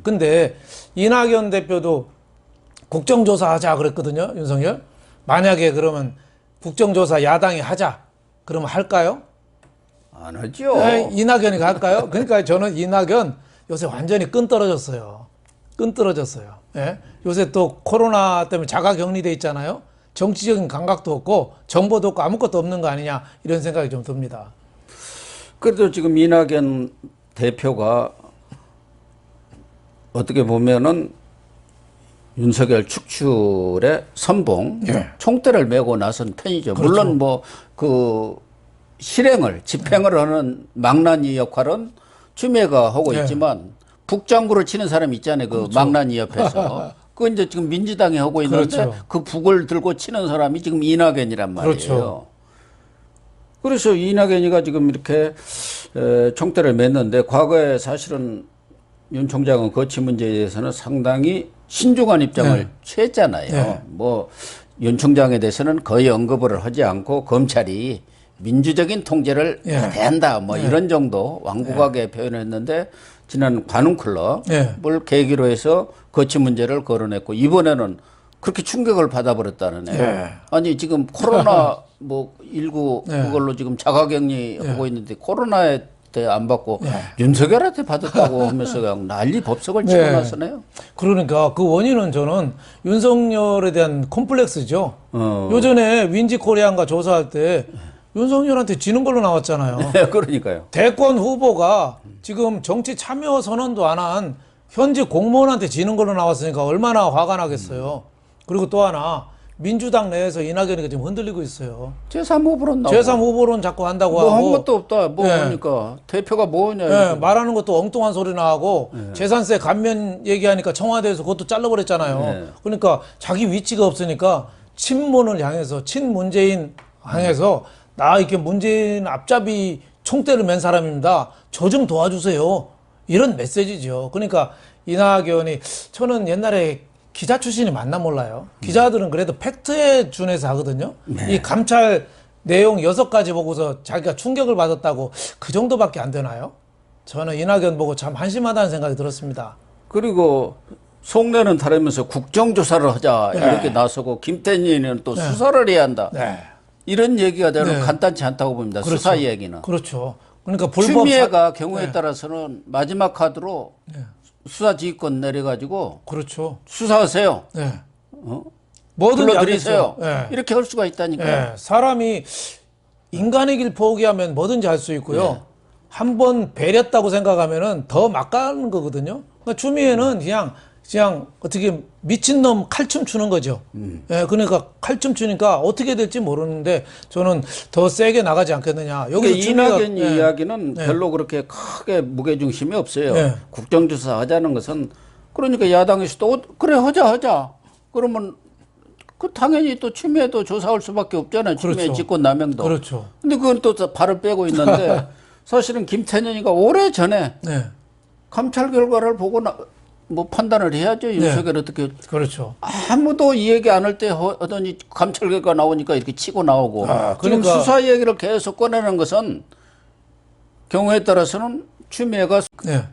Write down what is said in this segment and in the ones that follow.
근데 이낙연 대표도 국정조사 하자 그랬거든요, 윤석열. 만약에 그러면 국정조사 야당이 하자, 그러면 할까요? 안 하죠. 네, 이낙연이 갈까요? 그러니까 저는 이낙연 요새 완전히 끈 떨어졌어요. 끈 떨어졌어요. 예? 요새 또 코로나 때문에 자가격리돼 있잖아요. 정치적인 감각도 없고 정보도 없고 아무것도 없는 거 아니냐 이런 생각이 좀 듭니다. 그래도 지금 이낙연 대표가 어떻게 보면은 윤석열 축출의 선봉, 총대를 메고 나선 편이죠. 그렇죠. 물론 뭐 그 실행을, 집행을 하는 망나니 역할은 추미애가 하고 있지만 북장구를 치는 사람이 있잖아요. 그 그렇죠. 망나니 옆에서. 그건 이제 지금 민주당이 하고 있는데 그렇죠. 그 북을 들고 치는 사람이 지금 이낙연이란 말이에요. 그렇죠. 그래서 이낙연이가 지금 이렇게 총대를 맸는데 과거에 사실은 윤 총장은 거치 문제에 대해서는 상당히 신중한 입장을 취했잖아요. 뭐 윤 총장에 대해서는 거의 언급을 하지 않고 검찰이 민주적인 통제를 대한다 뭐 이런 정도 완곡하게 표현했는데 지난 관훈클럽을 계기로 해서 거치 문제를 거론했고 이번에는 그렇게 충격을 받아버렸다는 애요. 아니 지금 코로나 뭐 19 그걸로 지금 자가격리 하고 있는데 코로나에 때 안 받고 윤석열한테 받았다고 하면서 그냥 난리 법석을 치고 나서네요. 그러니까 그 원인은 저는 윤석열에 대한 콤플렉스죠. 요전에 윈지코리안가 조사할 때 윤석열한테 지는 걸로 나왔잖아요. 그러니까요. 대권 후보가 지금 정치 참여 선언도 안 한 현직 공무원한테 지는 걸로 나왔으니까 얼마나 화가 나겠어요. 그리고 또 하나 민주당 내에서 이낙연이가 지금 흔들리고 있어요. 제3후보론 나오고. 제3후보론 자꾸 한다고 뭐 하고. 한 것도 없다. 뭐 하니까 대표가 뭐냐. 말하는 것도 엉뚱한 소리나 하고 재산세 감면 얘기하니까 청와대에서 그것도 잘라버렸잖아요. 그러니까 자기 위치가 없으니까 친문을 향해서 친문재인 향해서 나 이렇게 문재인 앞잡이 총대를 맨 사람입니다. 저 좀 도와주세요. 이런 메시지죠. 그러니까 이낙연이 저는 옛날에 기자 출신이 맞나 몰라요. 기자들은 그래도 팩트에 준해서 하거든요. 이 감찰 내용 6가지 보고서 자기가 충격을 받았다고 그 정도밖에 안 되나요? 저는 이낙연 보고 참 한심하다는 생각이 들었습니다. 그리고 속내는 다르면서 국정조사를 하자 이렇게 나서고 김태년은 또 수사를 해야 한다. 이런 얘기가 저는 간단치 않다고 봅니다. 그렇죠. 수사 얘기는. 그렇죠. 그러니까 불법 추미애가 경우에 따라서는 마지막 카드로 수사 지휘권 내려가지고 그렇죠. 수사하세요. 뭐든지 불러들이세요. 하겠죠. 이렇게 할 수가 있다니까요. 사람이 인간의 길 포기하면 뭐든지 할 수 있고요. 한 번 배렸다고 생각하면은 더 막 가는 거거든요. 그러니까 추미애는 그냥 어떻게 미친놈 칼춤 추는 거죠. 그러니까 칼춤 추니까 어떻게 될지 모르는데 저는 더 세게 나가지 않겠느냐. 여기서 이낙연 이야기는 별로 그렇게 크게 무게중심이 없어요. 국정조사 하자는 것은 그러니까 야당에서도 그래 하자. 그러면 그 당연히 또 추미애도 조사할 수밖에 없잖아요. 추미애 직권남용도. 그렇죠. 근데 그건 또 발을 빼고 있는데 사실은 김태년이가 오래 전에 감찰 결과를 보고 뭐 판단을 해야죠. 윤석열 어떻게. 그렇죠. 아무도 이 얘기 안 할 때 하더니 감찰 결과 나오니까 이렇게 치고 나오고. 그러니까 지금 수사 얘기를 계속 꺼내는 것은 경우에 따라서는 추미애가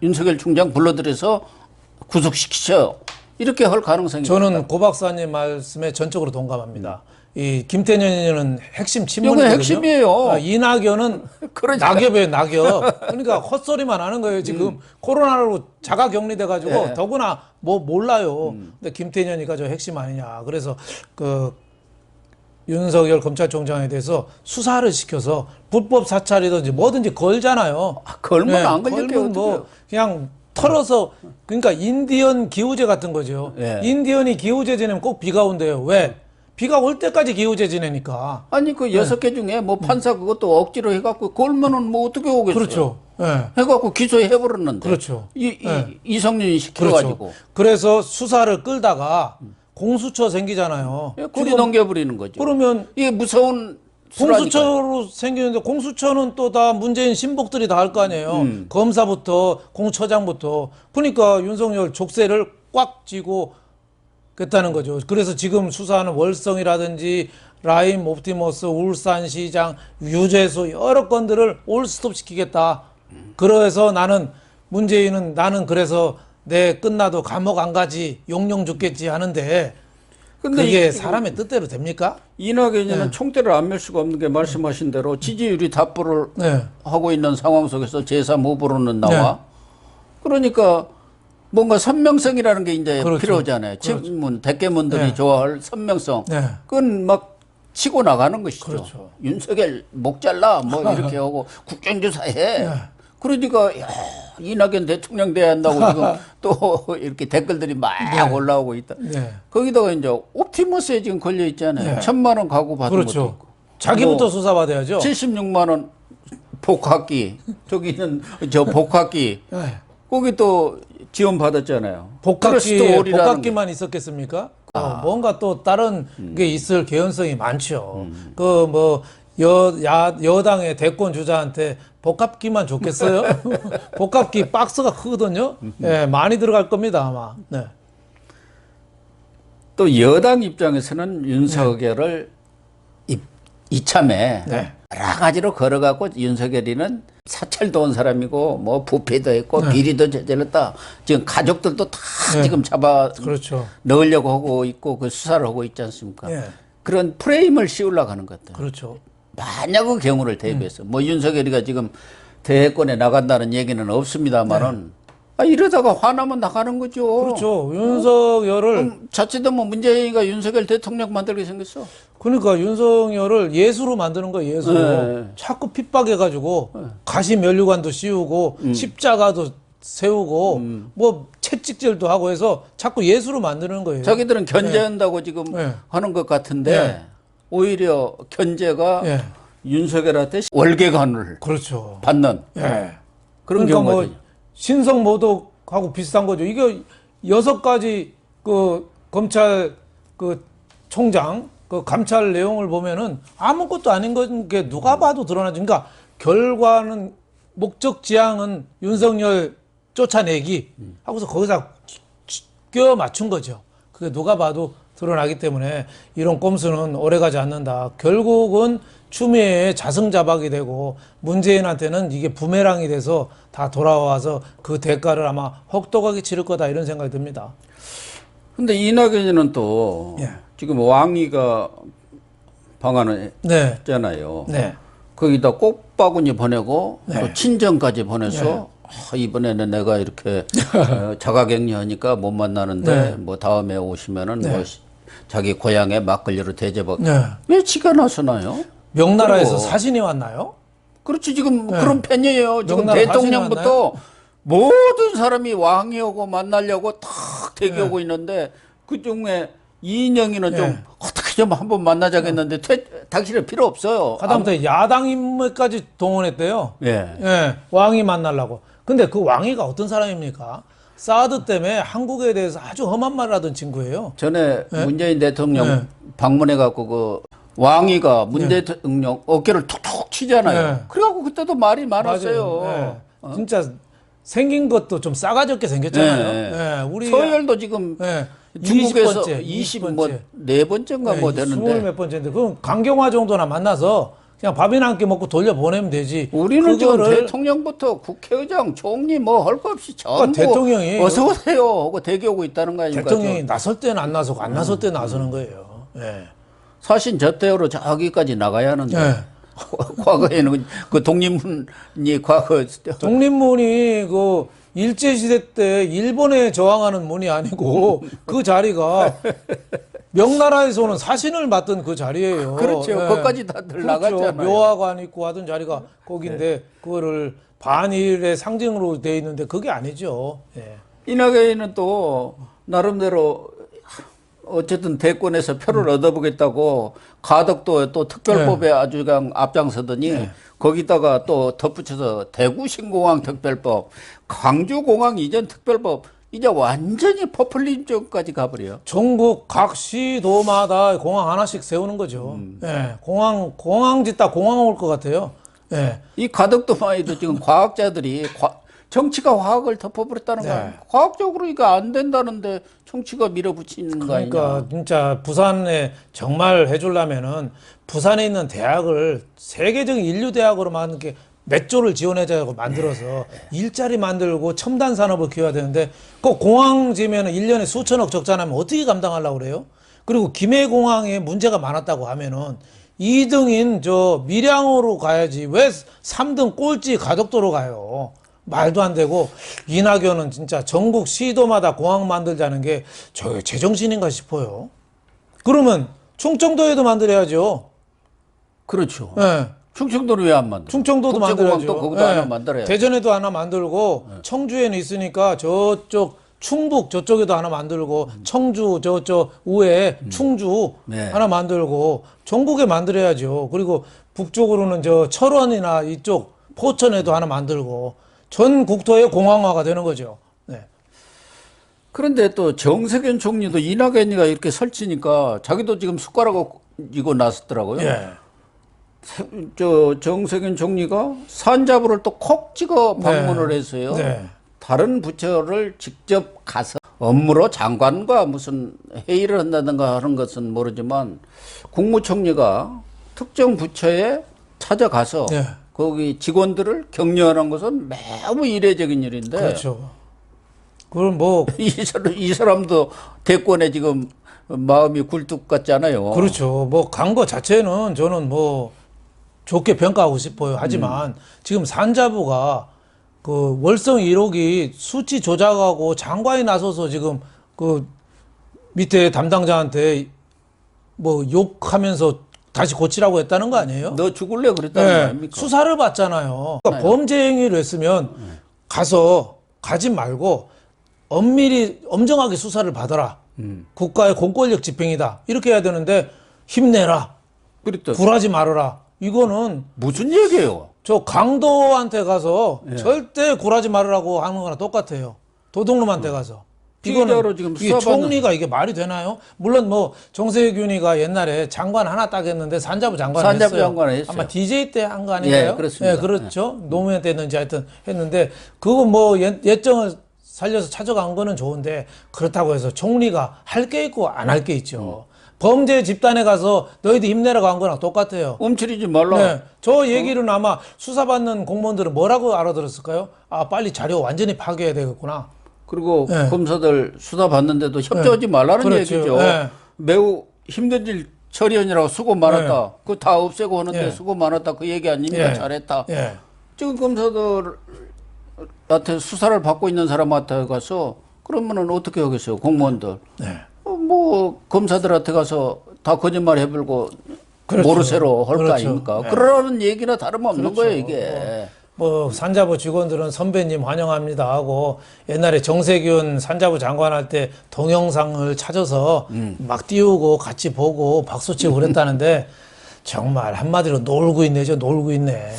윤석열 총장 불러들여서 구속시키죠. 이렇게 할 가능성이 저는 있다. 고 박사님 말씀에 전적으로 동감합니다. 이 김태년은 핵심 친문이거든요. 핵심이에요. 이낙연은 낙엽이에요, 낙엽. 그러니까 헛소리만 하는 거예요. 지금 코로나로 자가격리돼가지고 더구나 뭐 몰라요. 근데 김태년이가 저 핵심 아니냐. 그래서 그 윤석열 검찰총장에 대해서 수사를 시켜서 불법 사찰이든지 뭐든지 걸잖아요. 걸면 안 걸릴게요. 걸면 뭐 그냥 털어서 그러니까 인디언 기우제 같은 거죠. 인디언이 기우제 지내면 꼭 비가 온대요. 왜? 비가 올 때까지 기우제 지내니까. 아니 그 6개 중에 뭐 판사 그것도 억지로 해갖고 걸면은 뭐 어떻게 오겠어요? 그렇죠. 해갖고 기소해버렸는데. 그렇죠. 이성윤이 시켜가지고. 그렇죠. 그래서 수사를 끌다가 공수처 생기잖아요. 굴이 넘겨버리는 거죠. 그러면 이게 무서운 공수처로 생기는데 공수처는 또 다 문재인 신복들이 다 할 거 아니에요. 검사부터 공처장부터. 그러니까 윤석열 족쇄를 꽉 쥐고 겠다는 거죠. 그래서 지금 수사하는 월성이라든지 라임 옵티머스, 울산시장, 유재수 여러 건들을 올스톱 시키겠다. 그래서 나는 문재인은 나는 그래서 내 끝나도 감옥 안 가지 용용 죽겠지 하는데 근데 그게 사람의 뜻대로 됩니까? 이낙연이는 총대를 안 맬 수가 없는 게 말씀하신 대로 지지율이 답보를 네. 하고 있는 상황 속에서 제3 후보로는 나와. 그러니까 뭔가 선명성이라는 게 이제 그렇죠. 필요하잖아요. 친문, 대깨문들이 좋아할 선명성. 네. 그건 막 치고 나가는 것이죠. 그렇죠. 윤석열 목 잘라 뭐 이렇게 하고 국정조사 해. 그러니까 야, 이낙연 대통령 돼야 한다고 지금 또 이렇게 댓글들이 막 올라오고 있다. 네. 거기다가 이제 옵티머스에 지금 걸려 있잖아요. 1,000만 원 가구 받은 것도 그렇죠. 있고. 자기부터 수사받아야죠. 76만 원 복학기. 저기는 저 복학기. 네. 거기 또 지원 받았잖아요. 트러스트 올이라는 게. 복학기만 있었겠습니까? 뭔가 또 다른 게 있을 개연성이 많죠. 그 뭐 여당의 대권 주자한테 복합기만 줬겠어요? 복합기 박스가 크거든요. 예, 많이 들어갈 겁니다 아마. 네. 또 여당 입장에서는 윤석열을 이참에 네. 여러 가지로 걸어갖고 윤석열이는 사찰도 온 사람이고 뭐 부패도 했고 비리도 저질렀다. 지금 가족들도 다 지금 잡아 그렇죠. 넣으려고 하고 있고 그 수사를 하고 있지 않습니까? 예. 그런 프레임을 씌우려고 하는 것 같아요. 그렇죠. 만약 그 경우를 대비해서 뭐 윤석열이가 지금 대권에 나간다는 얘기는 없습니다만은 이러다가 화나면 나가는 거죠. 그렇죠. 윤석열을 자칫하면 문재인이가 윤석열 대통령 만들게 생겼어. 그러니까 윤석열을 예수로 만드는 거예요. 예수로. 네. 자꾸 핍박해가지고 가시 면류관도 씌우고 십자가도 세우고 뭐 채찍질도 하고 해서 자꾸 예수로 만드는 거예요. 자기들은 견제한다고 지금 하는 것 같은데 오히려 견제가 윤석열한테 월계관을 그렇죠. 받는 그런 그러니까 경우가 뭐 신성 모독하고 비슷한 거죠. 이게 6가지 그 검찰 그 총장 그 감찰 내용을 보면은 아무것도 아닌 게 누가 봐도 드러나죠. 그러니까 결과는 목적 지향은 윤석열 쫓아내기 하고서 거기서 껴 맞춘 거죠. 그게 누가 봐도 드러나기 때문에 이런 꼼수는 오래가지 않는다. 결국은 추미애의 자승자박이 되고 문재인한테는 이게 부메랑이 돼서 다 돌아와서 그 대가를 아마 혹독하게 치를 거다 이런 생각이 듭니다. 근데 이낙연이는 또 지금 왕이가 방한을 했잖아요. 거기다 꽃바구니 보내고 또 친정까지 보내서 이번에는 내가 이렇게 자가격리하니까 못 만나는데 뭐 다음에 오시면은 뭐 자기 고향에 막걸리로 대접하고 왜 지가 나서나요? 명나라에서 사신이 왔나요? 그렇지 지금 그런 편이에요. 지금 명나라 대통령부터 모든 사람이 왕이오고 만나려고 탁 대기하고 있는데 그중에 이인영이는 좀 어떻게 좀 한번 만나자겠는데 당신은 필요 없어요. 하다못해 야당 인물까지 동원했대요. 왕이 만나려고. 근데 그 왕이가 어떤 사람입니까? 사드 때문에 한국에 대해서 아주 험한 말을 하던 친구예요. 전에 문재인 대통령 방문해갖고 그 왕이가 문 대통령 어깨를 툭툭 치잖아요. 그래갖고 그때도 말이 많았어요. 진짜 생긴 것도 좀 싸가지 없게 생겼잖아요. 우리 서열도 지금 중국에서 24번째인가 뭐 되는데 20몇 번째인데 그럼 강경화 정도나 만나서 그냥 밥이나 한 끼 먹고 돌려보내면 되지. 우리는 지금 대통령부터 국회의장, 총리 뭐 할 거 없이 전부 대통령이 어서 오세요 하고 대기하고 있다는 거 아닙니까? 대통령이 나설 때는 안 나서고 안 나설 때 나서는 거예요. 사실 저때로 저기까지 나가야 하는데 과거에는 그 독립문이 독립문이 그 일제시대 때 일본에 저항하는 문이 아니고 그 자리가 명나라에서는 사신을 맡던 그 자리예요. 그렇죠. 거기까지 다들 나갔잖아요. 묘화관 있고 하던 자리가 거긴데 그거를 반일의 상징으로 돼 있는데 그게 아니죠. 이낙연이는 또 나름대로 어쨌든 대권에서 표를 얻어보겠다고 가덕도 또 특별법에 아주 그냥 앞장서더니 거기다가 또 덧붙여서 대구 신공항 특별법, 광주공항 이전 특별법 이제 완전히 포퓰리즘까지 가버려. 전국 각 시도마다 공항 하나씩 세우는 거죠. 공항 짓다 공항 올 것 같아요. 이 가덕도만 해도 지금 과학자들이 정치가 화학을 덮어버렸다는 거야. 과학적으로 이거 안 된다는데 정치가 밀어붙이는 거 아니냐. 그러니까 진짜 부산에 정말 해주려면은 부산에 있는 대학을 세계적인 인류 대학으로 만드는 게 몇 조를 지원해자고 만들어서 일자리 만들고 첨단 산업을 키워야 되는데 꼭 공항 지면은 1년에 수천억 적자 나면 어떻게 감당하려고 그래요? 그리고 김해공항에 문제가 많았다고 하면은 2등인 저 밀양으로 가야지 왜 3등 꼴찌 가덕도로 가요? 말도 안 되고 이낙연은 진짜 전국 시도마다 공항 만들자는 게 저 제정신인가 싶어요. 그러면 충청도에도 만들어야죠. 그렇죠. 예. 충청도는 왜 안 만들어? 충청도도 국제공항 만들어야죠. 또 거기도 예. 하나 만들어야 돼. 대전에도 하나 만들고 청주에는 있으니까 저쪽 충북 저쪽에도 하나 만들고 청주 저쪽 우에 충주 네. 하나 만들고 전국에 만들어야죠. 그리고 북쪽으로는 저 철원이나 이쪽 포천에도 하나 만들고 전 국토의 공항화가 되는 거죠. 네. 그런데 또 정세균 총리도 이낙연이가 이렇게 설치니까 자기도 지금 숟가락을 이고 나섰더라고요. 예. 저 정세균 총리가 산자부를 또 콕 찍어 방문을 해서요. 네. 다른 부처를 직접 가서 업무로 장관과 무슨 회의를 한다든가 하는 것은 모르지만 국무총리가 특정 부처에 찾아가서 네. 거기 직원들을 격려하는 것은 매우 이례적인 일인데 그렇죠. 그럼 뭐 이 사람도 대권에 지금 마음이 굴뚝 같잖아요. 그렇죠. 뭐 간 거 자체는 저는 뭐 좋게 평가하고 싶어요. 하지만 지금 산자부가 그 월성 1호기 수치 조작하고 장관이 나서서 지금 그 밑에 담당자한테 뭐 욕하면서 다시 고치라고 했다는 거 아니에요? 너 죽을래 그랬다는 거 네, 아닙니까? 수사를 받잖아요. 그러니까 범죄 행위를 했으면 가지 말고 엄밀히 엄정하게 수사를 받아라. 국가의 공권력 집행이다. 이렇게 해야 되는데 힘내라. 그랬더 굴하지 말아라. 이거는 무슨 얘기예요? 저 강도한테 가서 절대 굴하지 말으라고 하는 거랑 똑같아요. 도둑놈한테 가서. 피의자로 지금 이게 수사받는- 총리가 이게 말이 되나요? 물론 뭐 정세균이가 옛날에 장관 하나 딱 했는데 산자부 장관을 산자부 했어요. 장관을 했어요. 아마 DJ 때 한 거 아닌가요? 예, 그렇습니다. 예, 그렇죠. 노무현 때였는지 하여튼 했는데 그거 뭐 예정을 살려서 찾아간 거는 좋은데 그렇다고 해서 총리가 할 게 있고 안 할 게 있죠. 범죄 집단에 가서 너희들 힘내라고 한 거랑 똑같아요. 움츠리지 말라. 네, 저 얘기는 아마 수사받는 공무원들은 뭐라고 알아들었을까요? 아, 빨리 자료 완전히 파괴해야 되겠구나. 그리고 네. 검사들 수사 받는데도 협조하지 말라는 그렇죠. 얘기죠. 네. 매우 힘든 일 처리하느라고 수고 많았다. 그거 다 없애고 하는데 예. 수고 많았다. 그 얘기 아닙니까? 예. 잘했다. 예. 지금 검사들한테 수사를 받고 있는 사람한테 가서 그러면은 어떻게 하겠어요? 공무원들. 네. 뭐 검사들한테 가서 다 거짓말 해불고 그렇죠. 모르쇠로 할 거 그렇죠. 아닙니까? 네. 그러는 얘기나 다름없는 그렇죠. 거예요, 이게. 뭐 산자부 직원들은 선배님 환영합니다 하고 옛날에 정세균 산자부 장관 할 때 동영상을 찾아서 막 띄우고 같이 보고 박수치고 그랬다는데 정말 한마디로 놀고 있네, 놀고 있네.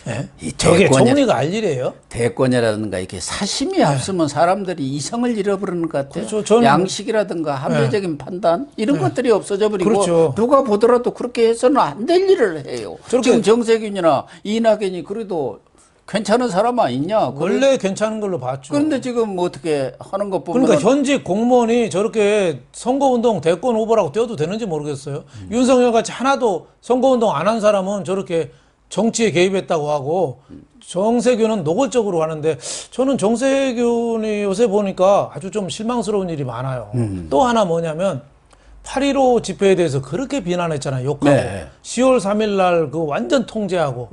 예? 이 저게 대권이- 총리가 알 일이에요? 대권이라든가 이렇게 사심이 앞서면 사람들이 이성을 잃어버리는 것 같아요. 그렇죠. 저는- 양식이라든가 합리적인 판단 이런 것들이 없어져 버리고 그렇죠. 누가 보더라도 그렇게 해서는 안 될 일을 해요. 저렇게- 지금 정세균이나 이낙연이 그래도 괜찮은 사람 아니냐? 원래 괜찮은 걸로 봤죠. 그런데 지금 뭐 어떻게 하는 것 보면 그러니까 현직 공무원이 저렇게 선거운동 대권 후보라고 뛰어도 되는지 모르겠어요. 윤석열 같이 하나도 선거운동 안 한 사람은 저렇게 정치에 개입했다고 하고 정세균은 노골적으로 하는데 저는 정세균이 요새 보니까 아주 좀 실망스러운 일이 많아요. 또 하나 뭐냐면 8.15 집회에 대해서 그렇게 비난했잖아요. 욕하고. 네. 10월 3일 날 그 완전 통제하고.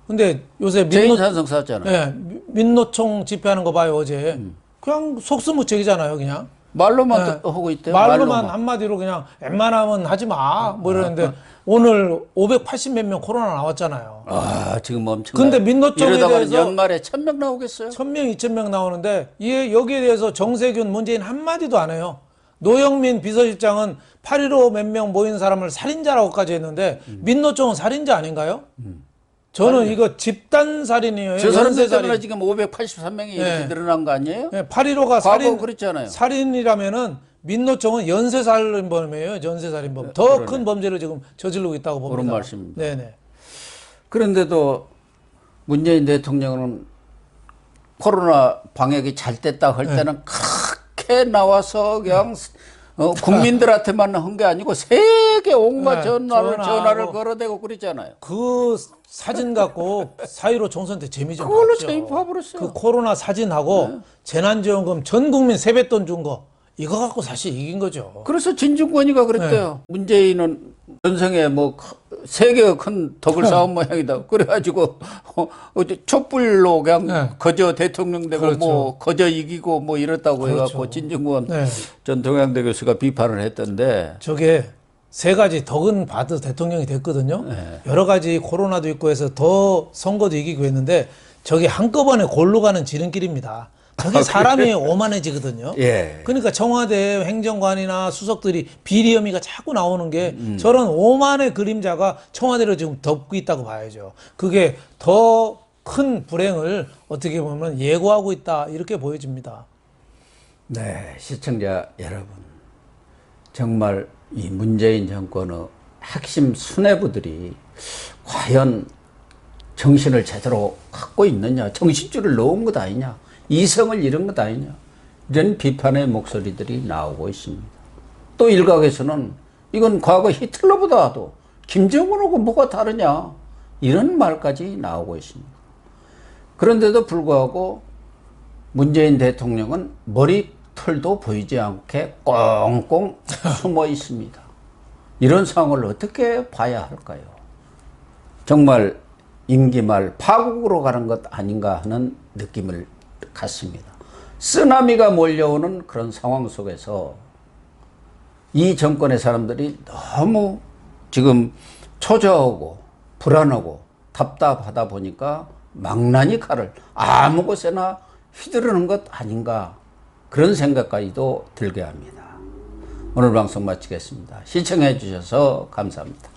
근데 요새 재인산성 쐈잖아요. 예, 민노총 집회하는 거 봐요, 어제. 그냥 속수무책이잖아요, 그냥. 말로만 네. 하고 있대요. 말로만 한마디로 그냥 웬만하면 하지 마. 뭐 이러는데 오늘 580 몇 명 코로나 나왔잖아요. 아, 지금 엄청. 근데 민노총에 이러다가는 대해서 연말에 1,000명 나오겠어요? 1000명, 2000명 나오는데 여기에 대해서 정세균, 문재인 한마디도 안 해요. 노영민 비서실장은 8.15 몇 명 모인 사람을 살인자라고까지 했는데 민노총은 살인자 아닌가요? 저는 이거 집단살인이에요. 저 사람들 연쇄살인. 때문에 지금 583명이 이렇게 네. 늘어난 거 아니에요? 8.15가 과거 그랬잖아요. 살인이라면은 민노총은 연쇄살인범이에요. 연쇄살인범. 더 큰 범죄를 지금 저지르고 있다고 봅니다. 그런 말씀입니다. 네네. 그런데도 문재인 대통령은 코로나 방역이 잘 됐다 할 때는 그렇게 나와서 그냥 국민들한테만 한 게 아니고 세계 세계 온갖 네, 전화를 전화하고. 걸어대고 그랬잖아요. 그 사진 갖고 4.15 총선 때 재미 좀 그걸로 봤죠. 세입해버렸어요. 그 코로나 사진하고 재난지원금 전 국민 세뱃돈 준 거 이거 갖고 사실 이긴 거죠. 그래서 진중권이가 그랬대요. 문재인은 전생에 뭐 세계가 큰 덕을 쌓은 모양이다. 그래가지고 어제 촛불로 그냥 네. 거저 대통령 되고 그렇죠. 뭐 거저 이기고 뭐 이렇다고 그렇죠. 해갖고 진중권 네. 전 동양대 교수가 비판을 했던데 저게 세 가지 덕은 받아 대통령이 됐거든요. 여러 가지 코로나도 있고 해서 더 선거도 이기고 했는데 저게 한꺼번에 골로 가는 지름길입니다. 저게 사람이 오만해지거든요. 예. 그러니까 청와대 행정관이나 수석들이 비리 혐의가 자꾸 나오는 게 저런 오만의 그림자가 청와대를 지금 덮고 있다고 봐야죠. 그게 더 큰 불행을 어떻게 보면 예고하고 있다 이렇게 보여집니다. 네, 시청자 여러분, 정말 이 문재인 정권의 핵심 수뇌부들이 과연 정신을 제대로 갖고 있느냐, 정신줄을 놓은 것 아니냐, 이성을 잃은 것 아니냐, 이런 비판의 목소리들이 나오고 있습니다. 또 일각에서는 이건 과거 히틀러보다도 김정은하고 뭐가 다르냐, 이런 말까지 나오고 있습니다. 그런데도 불구하고 문재인 대통령은 머리털도 보이지 않게 꽁꽁 숨어 있습니다. 이런 상황을 어떻게 봐야 할까요? 정말 임기 말 파국으로 가는 것 아닌가 하는 느낌을 갖습니다. 쓰나미가 몰려오는 그런 상황 속에서 이 정권의 사람들이 너무 지금 초조하고 불안하고 답답하다 보니까 망나니 칼을 아무 곳에나 휘두르는 것 아닌가, 그런 생각까지도 들게 합니다. 오늘 방송 마치겠습니다. 시청해 주셔서 감사합니다.